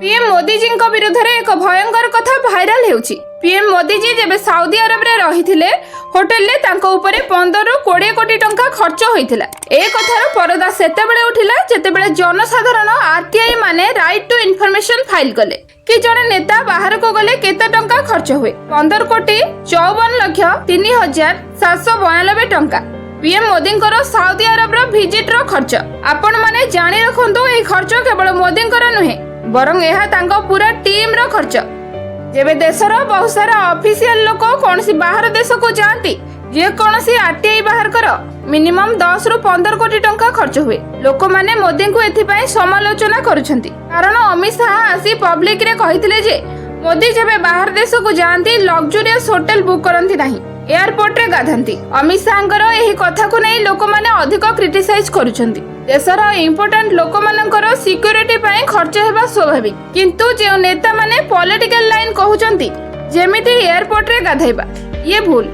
PM Modi ji विरुद्ध एक भयंकर कथा भाइराल होउछि। पीएम मोदी जी जेबे सऊदी अरब रे रहिथिले होटल ले तांको उपरे 15 ରୁ 20 कोटी टंका खर्च होइथिला। ए कथार परदा सेतेबेले उठिला जेतेबेले जनसाधारण आरटीआई माने राइट टू इन्फॉर्मेशन फाइल कले कि जने नेता बाहर को गले केते टंका खर्च हुए। 15 कोटी 54 लाख 3792 टंका पीएम मोदी सऊदी अरब रो विजिट रो खर्च। आपण माने जानि रखंतु ए खर्च केवल मोदी नुहे बरं यह तांको पूरा टीम रो खर्च। जेबे देशर बहुत सारा ऑफिशियल लोक कौन सी बाहर देश को जाती जे कौन सी आरटीआई बाहर कर मिनिमम 10 ରୁ 15 कोटी टंका खर्च हुए। लोक माने मोदी को एथिपाई समालोचना करुछंती कारण अमित शाह आसी पब्लिक रे कहिथिले जे मोदी जेबे बाहर देश को जाती लग्जरियस होटल बुक करंती नाही, एयरपोर्ट रे गाधंती। अमित शाहंकर एही कथा को नै लोक माने अधिक क्रिटिसाइज करुछंती। देशर इंपोर्टेंट लोक मानकर सिक्योरिटी पाई खर्च हेबा स्वाभाविक, किंतु जे नेता माने पॉलिटिकल लाइन कहउचंती जेमिति एयरपोर्ट रे गाधैबा ये भूल।